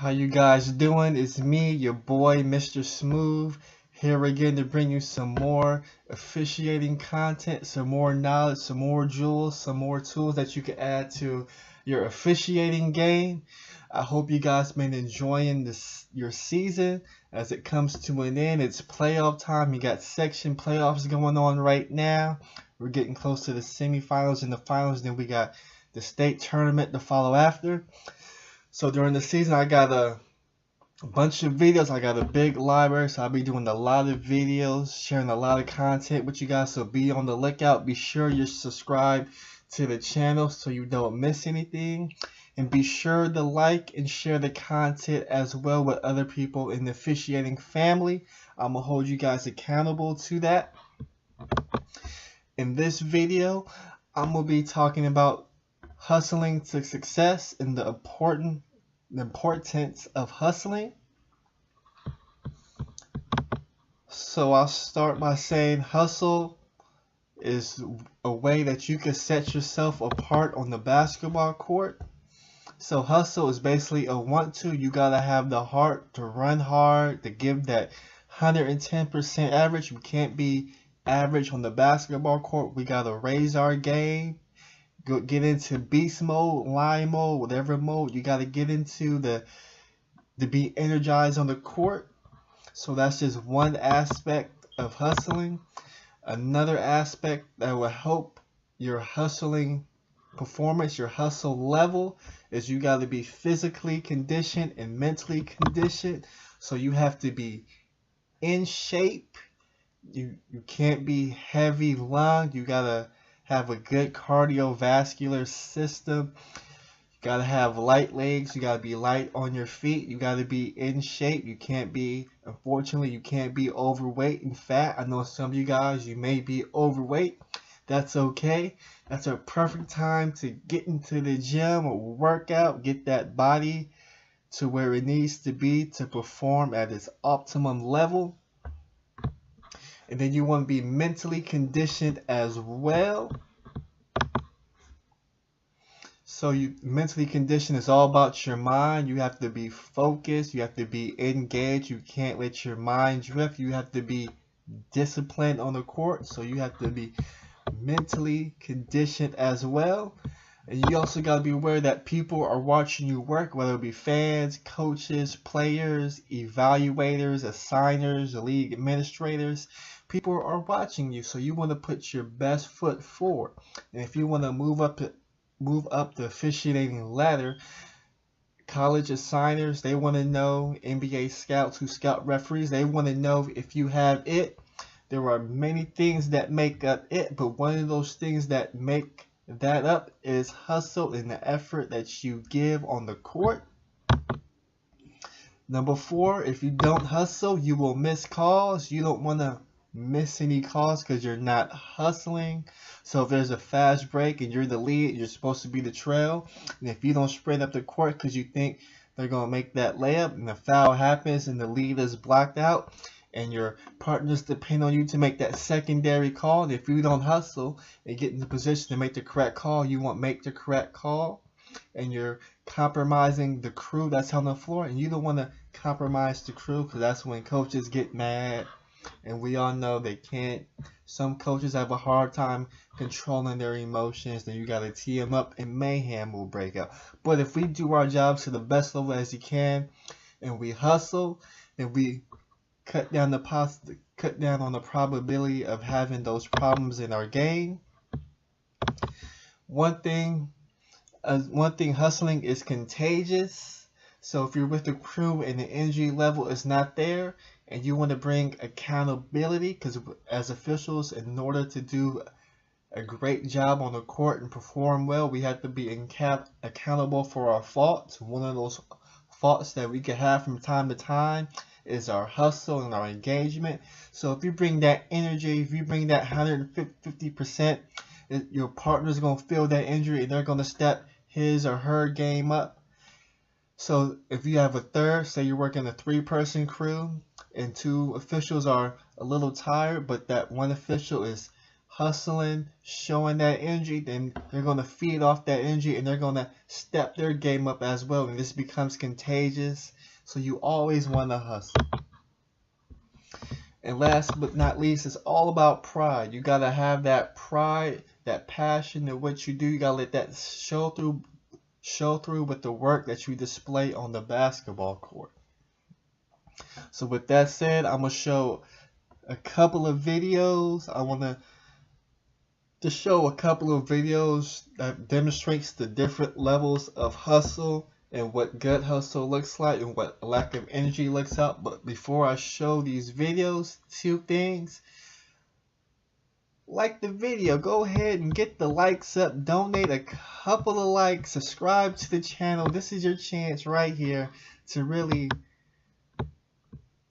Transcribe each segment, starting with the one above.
How you guys doing? It's me, your boy, Mr. Smooth, here again to bring you some more officiating content, some more knowledge, some more jewels, some more tools that you can add to your officiating game. I hope you guys been enjoying your season as it comes to an end. It's playoff time. You got section playoffs going on right now. We're getting close to the semifinals and the finals. Then we got the state tournament to follow after. So during the season, I got a bunch of videos. I got a big library, so I'll be doing a lot of videos, sharing a lot of content with you guys. So be on the lookout. Be sure you're subscribed to the channel so you don't miss anything. And be sure to like and share the content as well with other people in the officiating family. I'm going to hold you guys accountable to that. In this video, I'm going to be talking about hustling to success and the importance of hustling. So I'll start by saying hustle is a way that you can set yourself apart on the basketball court. So hustle is basically a want to. You gotta have the heart to run hard, to give that 110% average. We can't be average on the basketball court. We gotta raise our game. Get into beast mode, lion mode, whatever mode you got to get into to be energized on the court. So that's just one aspect of hustling. Another aspect that will help your hustling performance, your hustle level, is you got to be physically conditioned and mentally conditioned. So you have to be in shape. You can't be heavy lunged. You got to have a good cardiovascular system. You gotta have light legs. You gotta be light on your feet. You gotta be in shape. You can't be, unfortunately, you can't be overweight and fat. I know some of you guys, you may be overweight. That's okay. That's a perfect time to get into the gym or work out, get that body to where it needs to be to perform at its optimum level. And then you want to be mentally conditioned as well. So you mentally conditioned is all about your mind. You have to be focused. You have to be engaged. You can't let your mind drift. You have to be disciplined on the court. So you have to be mentally conditioned as well. And you also got to be aware that people are watching you work, whether it be fans, coaches, players, evaluators, assigners, league administrators. People are watching you, so you want to put your best foot forward. And if you want to move up the officiating ladder, college assigners, they want to know, NBA scouts who scout referees, they want to know if you have it. There are many things that make up it, but one of those things that make that up is hustle and the effort that you give on the court. Number 4, if you don't hustle, you will miss calls. You don't want to miss any calls because you're not hustling. So if there's a fast break and you're the lead, you're supposed to be the trail. And if you don't sprint up the court because you think they're going to make that layup and the foul happens and the lead is blocked out, and your partners depend on you to make that secondary call. And if you don't hustle and get in the position to make the correct call, you won't make the correct call. And you're compromising the crew that's on the floor. And you don't want to compromise the crew because that's when coaches get mad. And we all know they can't. Some coaches have a hard time controlling their emotions. Then you got to tee them up and mayhem will break out. But if we do our jobs to the best level as you can and we hustle and we cut down on the probability of having those problems in our game. One thing hustling is contagious. So if you're with the crew and the energy level is not there and you want to bring accountability, because as officials, in order to do a great job on the court and perform well, we have to be accountable for our faults. One of those faults that we can have from time to time is our hustle and our engagement. So if you bring that energy, if you bring that 150%, your partner's going to feel that injury and they're going to step his or her game up. So if you have a third, say you're working a 3-person crew and 2 officials are a little tired, but that one official is hustling, showing that energy, then they're going to feed off that energy and they're going to step their game up as well. And this becomes contagious. So you always want to hustle. And last but not least, it's all about pride. You got to have that pride, that passion in what you do. You got to let that show through with the work that you display on the basketball court. So with that said, I'm going to show a couple of videos. I want to show a couple of videos that demonstrates the different levels of hustle and what good hustle looks like and what lack of energy looks like. But before I show these videos, two things. Like the video, go ahead and get the likes up, donate a couple of likes, subscribe to the channel. This is your chance right here to really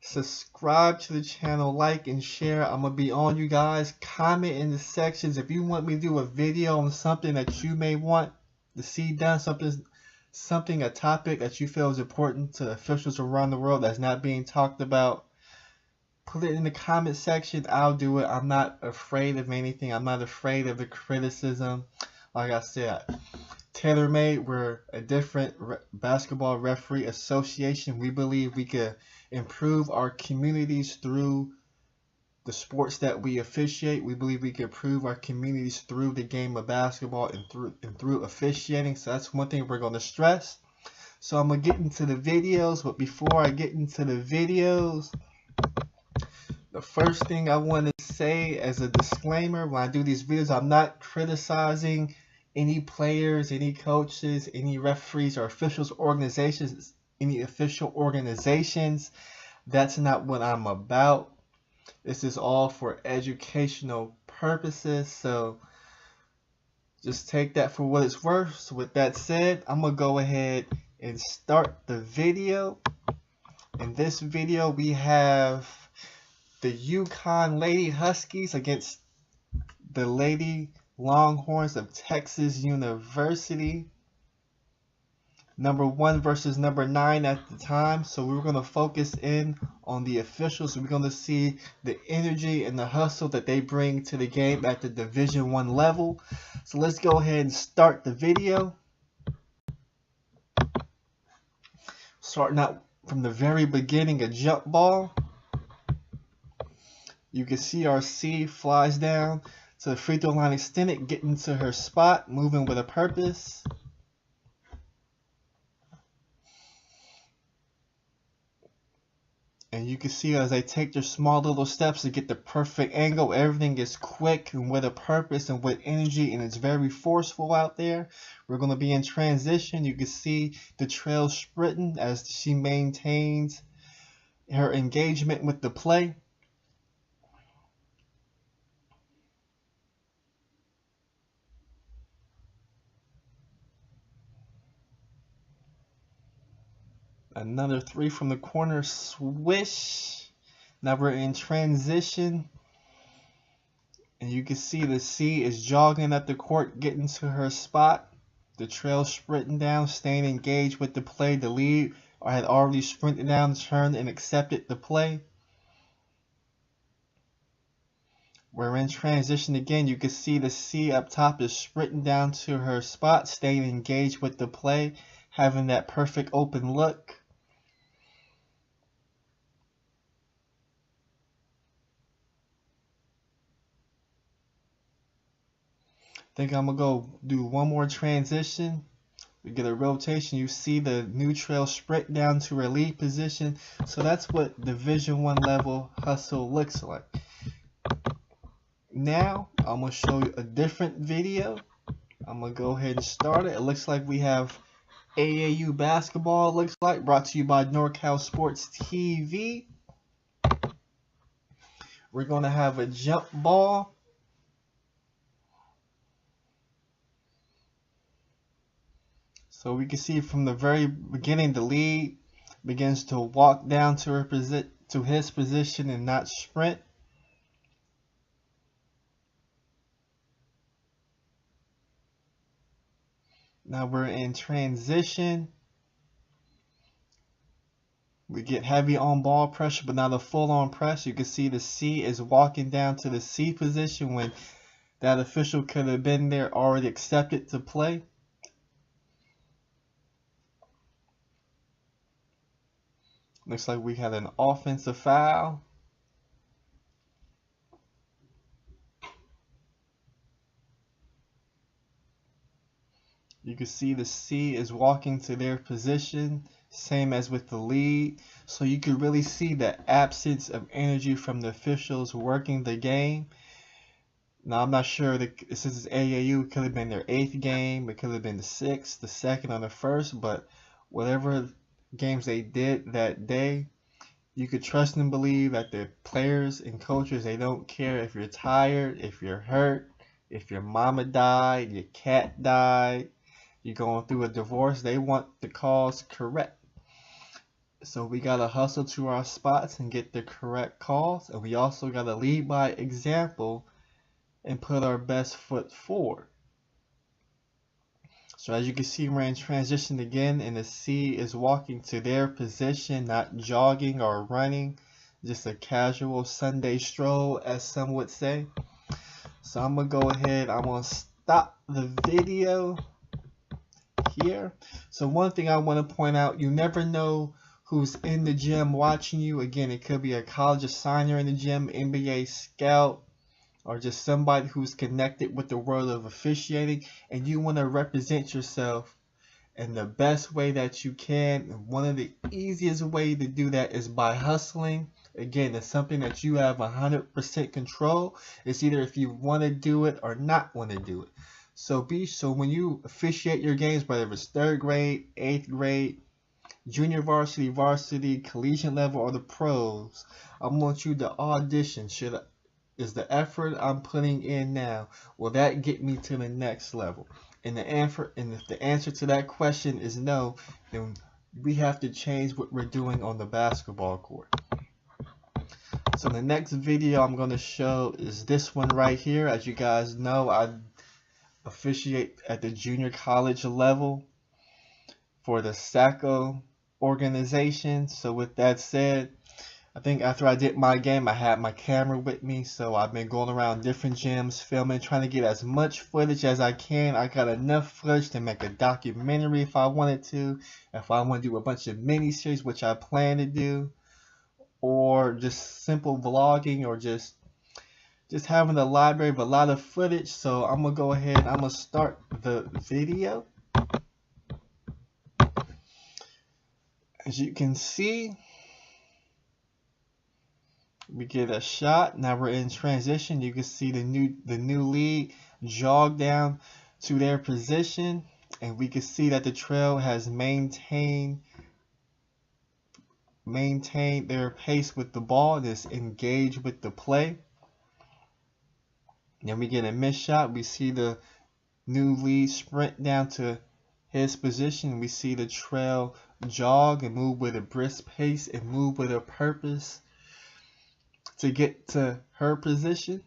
subscribe to the channel, like and share. I'm gonna be on you guys. Comment in the sections if you want me to do a video on something that you may want to see done, a topic that you feel is important to officials around the world that's not being talked about. Put it in the comment section. I'll do it. I'm not afraid of anything. I'm not afraid of the criticism. Like I said, Tailor Made, we're a different basketball referee association. We believe we could improve our communities through the sports that we officiate. We believe we can improve our communities through the game of basketball and through officiating. So that's one thing we're going to stress. So I'm going to get into the videos, but before I get into the videos, the first thing I want to say as a disclaimer, when I do these videos, I'm not criticizing any players, any coaches, any referees or officials, organizations, any official organizations. That's not what I'm about. This is all for educational purposes, so just take that for what it's worth. So with that said, I'm gonna go ahead and start the video. In this video, we have the UConn Lady Huskies against the Lady Longhorns of Texas University. Number 1 versus number 9 at the time. So we're going to focus in on the officials. We're going to see the energy and the hustle that they bring to the game at the Division I level. So let's go ahead and start the video. Starting out from the very beginning, a jump ball. You can see our C flies down to the free throw line extended, getting to her spot, moving with a purpose. And you can see as they take their small little steps to get the perfect angle, everything is quick and with a purpose and with energy, and it's very forceful out there. We're going to be in transition. You can see the trail sprinting as she maintains her engagement with the play. Another 3 from the corner, swish. Now we're in transition. And you can see the C is jogging up the court, getting to her spot. The trail sprinting down, staying engaged with the play. The lead had already sprinted down, turned, and accepted the play. We're in transition again. You can see the C up top is sprinting down to her spot, staying engaged with the play, having that perfect open look. I think I'm going to go do one more transition. We get a rotation. You see the new trail sprint down to her lead position. So that's what Division I level hustle looks like. Now I'm going to show you a different video. I'm going to go ahead and start it. It looks like we have AAU basketball, looks like, brought to you by NorCal Sports TV. We're going to have a jump ball. So we can see from the very beginning, the lead begins to walk down to his position and not sprint. Now we're in transition. We get heavy on ball pressure, but not a full on press. You can see the C is walking down to the C position when That official could have been there, already accepted to play. Looks like we had an offensive foul. You can see the C is walking to their position, same as with the lead. So you can really see the absence of energy from the officials working the game. Now I'm not sure that since it's AAU, it could have been their 8th game, it could have been the 6th, the 2nd, or the 1st, but whatever games they did that day, you could trust and believe that the players and coaches, they don't care if you're tired, if you're hurt, if your mama died, your cat died, you're going through a divorce, they want the calls correct. So we got to hustle to our spots and get the correct calls. And we also got to lead by example and put our best foot forward. So as you can see, we're in transition again, and the C is walking to their position, not jogging or running, just a casual Sunday stroll, as some would say. So I'm going to go ahead, I'm going to stop the video here. So one thing I want to point out, you never know who's in the gym watching you. Again, it could be a college assigner in the gym, NBA scout, or just somebody who's connected with the world of officiating, and you want to represent yourself in the best way that you can. And one of the easiest ways to do that is by hustling. Again, it's something that you have 100% control. It's either if you want to do it or not want to do it. So when you officiate your games, whether it's 3rd grade, 8th grade, junior varsity, varsity, collegiate level, or the pros, I want you to audition. Is the effort I'm putting in now, will that get me to the next level? And if the answer to that question is no, then we have to change what we're doing on the basketball court. So the next video I'm going to show is this one right here. As you guys know, I officiate at the junior college level for the SACO organization. So with that said, I think after I did my game, I had my camera with me, so I've been going around different gyms, filming, trying to get as much footage as I can. I got enough footage to make a documentary if I wanted to, if I want to do a bunch of mini-series, which I plan to do, or just simple vlogging, or just having a library of a lot of footage. So I'm going to go ahead and I'm going to start the video. As you can see, we get a shot. Now we're in transition. You can see the new lead jog down to their position, and we can see that the trail has maintained their pace with the ball. That's engaged with the play. Then we get a missed shot. We see the new lead sprint down to his position. We see the trail jog and move with a brisk pace and move with a purpose to get to her position.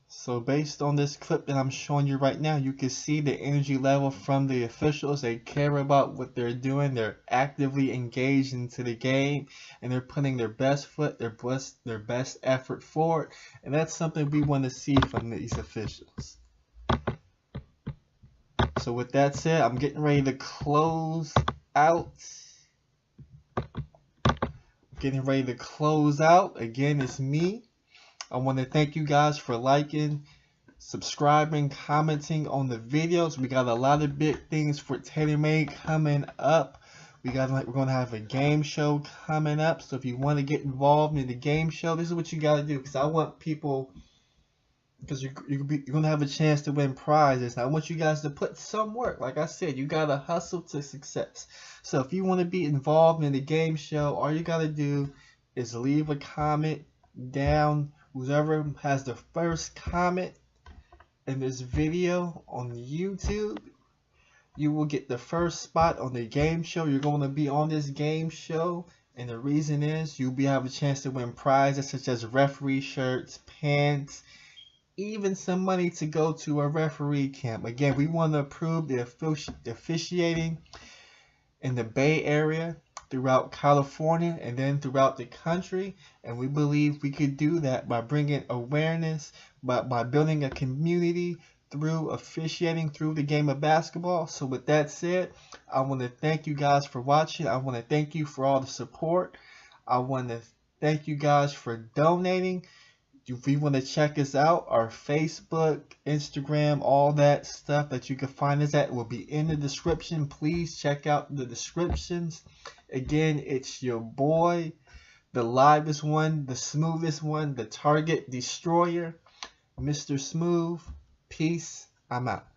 So based on this clip that I'm showing you right now, you can see the energy level from the officials. They care about what they're doing. They're actively engaged into the game, and they're putting their best foot, their best effort forward. And that's something we want to see from these officials. So with that said, I'm getting ready to close out. Getting ready to close out. Again, it's me. I want to thank you guys for liking, subscribing, commenting on the videos. We got a lot of big things for TailorMade coming up. We're going to have a game show coming up. So if you want to get involved in the game show, this is what you got to do. Because I want people, because you're going to have a chance to win prizes. And I want you guys to put some work. Like I said, you got to hustle to success. So if you want to be involved in the game show, all you got to do is leave a comment down. Whoever has the first comment in this video on YouTube, you will get the first spot on the game show. You're going to be on this game show, and the reason is you'll have a chance to win prizes such as referee shirts, pants, even some money to go to a referee camp. Again, we want to improve the officiating in the Bay Area. throughout California and then throughout the country. And we believe we could do that by bringing awareness, by building a community through officiating through the game of basketball. So with that said, I want to thank you guys for watching. I want to thank you for all the support. I want to thank you guys for donating. If you want to check us out, our Facebook, Instagram, all that stuff that you can find us at will be in the description. Please check out the descriptions. Again, it's your boy, the livest one, the smoothest one, the target destroyer, Mr. Smooth. Peace. I'm out.